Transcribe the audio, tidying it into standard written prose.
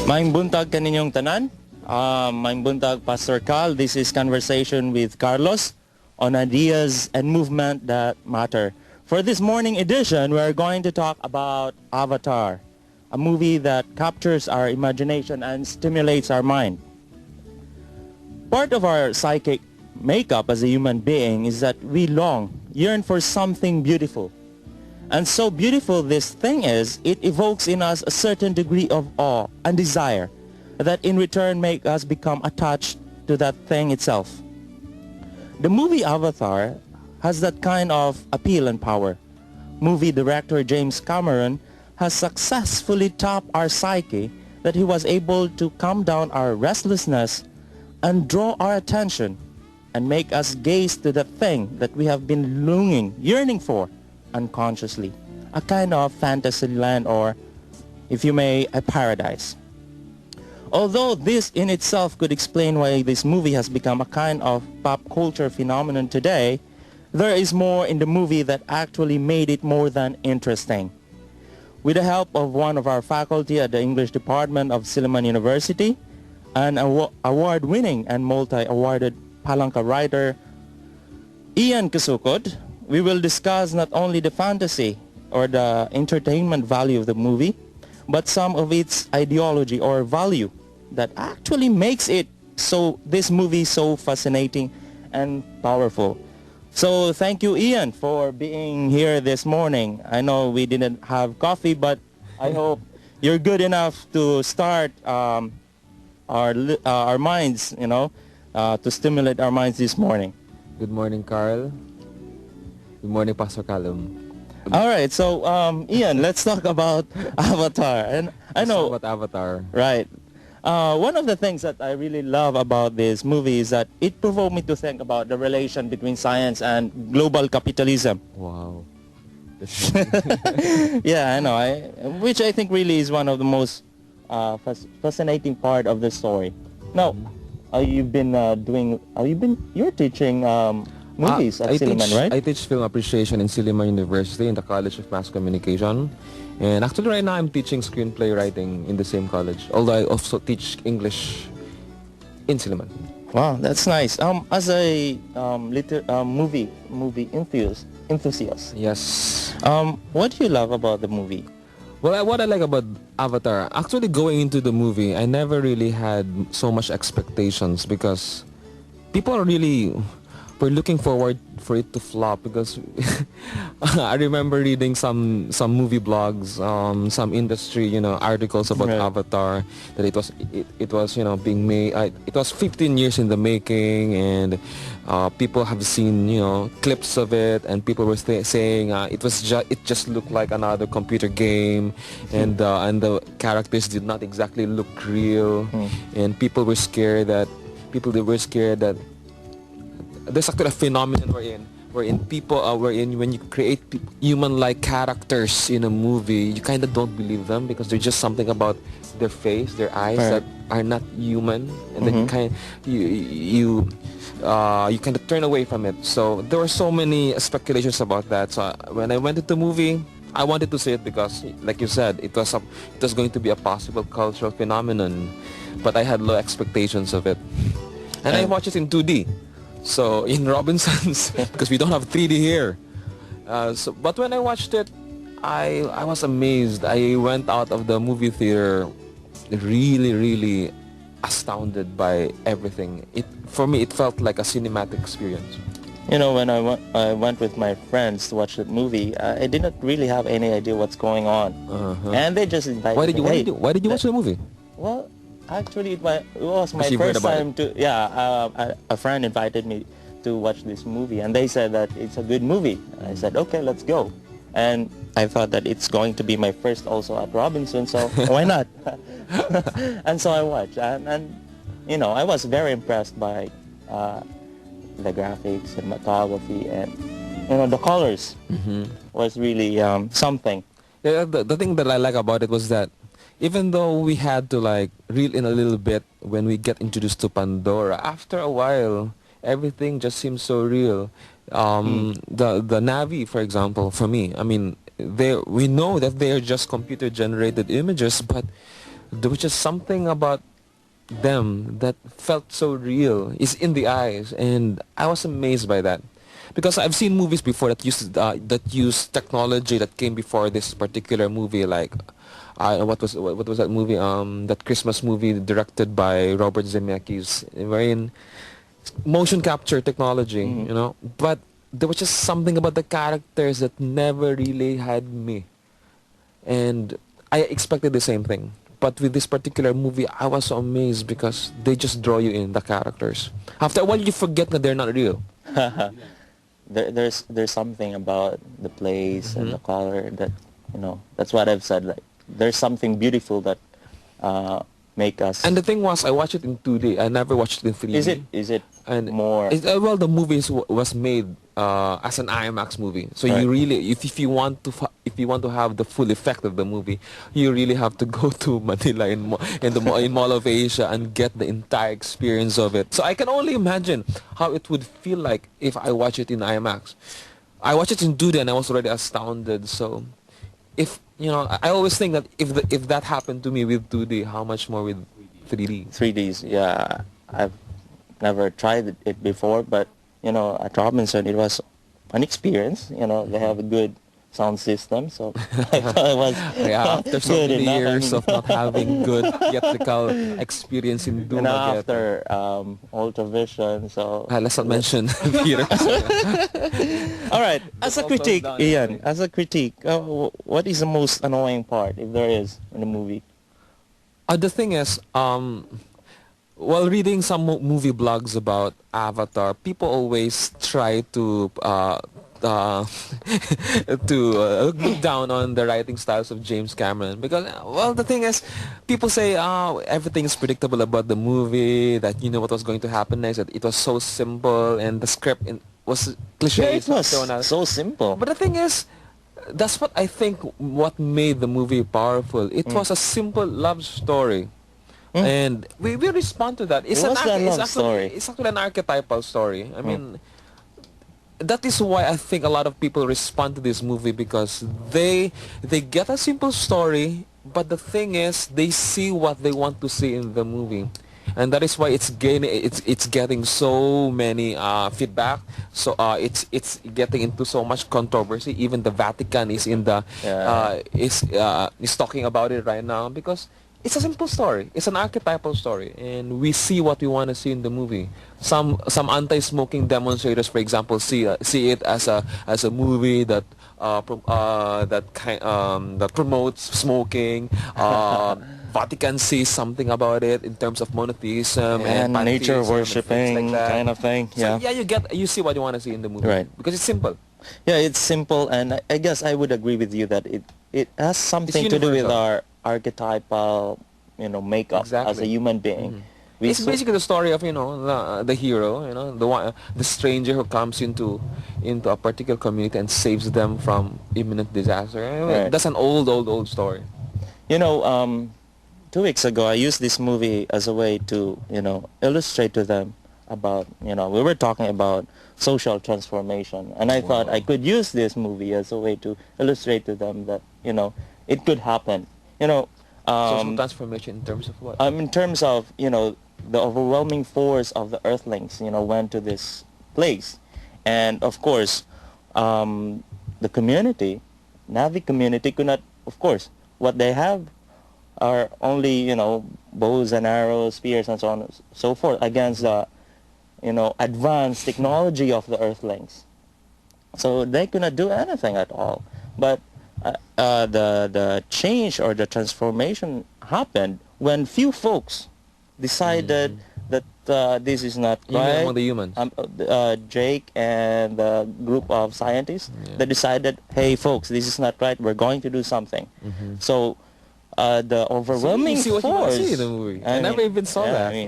Maayong buntag kaninyong tanan. Maayong buntag, Pastor Carl. This is Conversation with Karlos on ideas and movement that matter. For this morning edition, we are going to talk about Avatar, a movie that captures our imagination and stimulates our mind. Part of our psychic makeup as a human being is that we yearn for something beautiful. And so beautiful this thing is, it evokes in us a certain degree of awe and desire that in return make us become attached to that thing itself. The movie Avatar has that kind of appeal and power. Movie director James Cameron has successfully tapped our psyche that he was able to calm down our restlessness and draw our attention and make us gaze to the thing that we have been yearning for unconsciously, a kind of fantasy land, or if you may, a paradise. Although this in itself could explain why this movie has become a kind of pop culture phenomenon today, there is more in the movie that actually made it more than interesting. With the help of one of our faculty at the English department of Silliman University, an award-winning and multi-awarded Palanca writer, Ian Kasukod, we will discuss not only the fantasy or the entertainment value of the movie, but some of its ideology or value that actually makes this movie so fascinating and powerful. So thank you, Ian, for being here this morning. I know we didn't have coffee, but I hope you're good enough to start our minds, to stimulate our minds this morning. Good morning, Carl. Good morning, Pastor Callum. All right, so Ian, let's talk about Avatar. And I know about Avatar. Right. One of the things that I really love about this movie is that it provoked me to think about the relation between science and global capitalism. Wow. Yeah, I know. Which I think really is one of the most fascinating part of the story. Now, you're teaching movies at Silliman, right? I teach film appreciation in Silliman University in the College of Mass Communication. And actually right now I'm teaching screenplay writing in the same college. Although I also teach English in Silliman. Wow, that's nice. As a movie enthusiast. Yes. What do you love about the movie? Well, what I like about Avatar, actually going into the movie, I never really had so much expectations because people were looking forward for it to flop because I remember reading some movie blogs, some industry articles about Avatar, that it was being made. It was 15 years in the making, and people have seen clips of it, and people were saying it just looked like another computer game, and the characters did not exactly look real, and people were scared that there's actually a phenomenon wherein people when you create human-like characters in a movie, you kind of don't believe them because there's just something about their face, their eyes that are not human, and then you kind of turn away from it. So there were so many speculations about that. So when I went into the movie, I wanted to see it because, like you said, it was going to be a possible cultural phenomenon, but I had low expectations of it, and I watched it in 2D. So in Robinsons, because we don't have 3D here. But when I watched it, I was amazed. I went out of the movie theater really, really astounded by everything. For me, it felt like a cinematic experience. When I went with my friends to watch that movie, I didn't really have any idea what's going on. And they just invited me. Why did you watch the movie? Well, actually, it was my first time to... Yeah, a friend invited me to watch this movie, and they said that it's a good movie. I said, okay, let's go. And I thought that it's going to be my first also at Robinson, so why not? And so I watched, and I was very impressed by the graphics, cinematography, and the colors was really something. Yeah, the thing that I like about it was that even though we had to reel in a little bit when we get introduced to Pandora, after a while everything just seems so real. The Navi, for example, for me, I mean, we know that they are just computer generated images, but there was just something about them that felt so real. It's in the eyes, and I was amazed by that. Because I've seen movies before that use technology that came before this particular movie, like what was that movie? That Christmas movie directed by Robert Zemeckis, wherein motion capture technology, you know. But there was just something about the characters that never really had me, and I expected the same thing. But with this particular movie, I was so amazed because they just draw you in, the characters. After a while, you forget that they're not real. There's something about the place and the color that, that's what I've said. Like, there's something beautiful that make us. And the thing was, I watched it in 2D. I never watched it in 3D. Is it and more? Well, the movie was made as an IMAX movie. So Right. you really, if you want to have the full effect of the movie, you really have to go to Manila in Mall of Asia and get the entire experience of it. So I can only imagine how it would feel like if I watch it in IMAX. I watched it in 2D and I was already astounded. So if I always think that if that happened to me with 2D, how much more with 3D? 3Ds, yeah. I've never tried it before, but at Robinson it was an experience. They have a good sound system, so I thought it was Yeah, after so good many enough. years of not having good theatrical experience in Duma. after Ultravision, so Let's not mention theaters. all right. As a all critique, closed down Ian, already. as a critique, what is the most annoying part, if there is, in the movie? The thing is, while reading some movie blogs about Avatar, people always try to look down on the writing styles of James Cameron because, well, the thing is, people say everything is predictable about the movie, that you know what was going to happen next, that it was so simple, and the script was cliche. Yeah, it was so simple. But the thing is, that's what I think what made the movie powerful. It was a simple love story. And we respond to that. It's What's that love story? It's actually an archetypal story. I mean, that is why I think a lot of people respond to this movie, because they get a simple story, but the thing is, they see what they want to see in the movie. And that is why it's getting so many feedback. So it's getting into so much controversy. Even the Vatican is is talking about it right now, because it's a simple story. It's an archetypal story, and we see what we want to see in the movie. Some anti-smoking demonstrators, for example, see it as a movie that that promotes smoking. Vatican says something about it in terms of monotheism and nature pantheism and worshipping things like that. kind of thing. So, Yeah. you see what you want to see in the movie, Right. because it's simple. Yeah, it's simple, and I guess I would agree with you that it has something to do with universal. our archetypal, makeup as a Exactly. human being. We It's basically the story of the hero, the stranger who comes into a particular community and saves them from imminent disaster. Right. That's an old story. 2 weeks ago, I used this movie as a way to, illustrate to them about, we were talking about social transformation, and I thought I could use this movie as a way to illustrate to them that, it could happen. Social transformation in terms of what? In terms of, the overwhelming force of the Earthlings, went to this place. And of course, the community, Navi community could not, of course, what they have are only, bows and arrows, spears, and so on and so forth against the, advanced technology of the Earthlings. So they could not do anything at all. But the change or the transformation happened when few folks decided that this is not Even right. among the humans. Jake and the group of scientists, they decided, hey folks, this is not right, we're going to do something. So the overwhelming you see what you want force. to see in the movie. I never even saw that. I mean,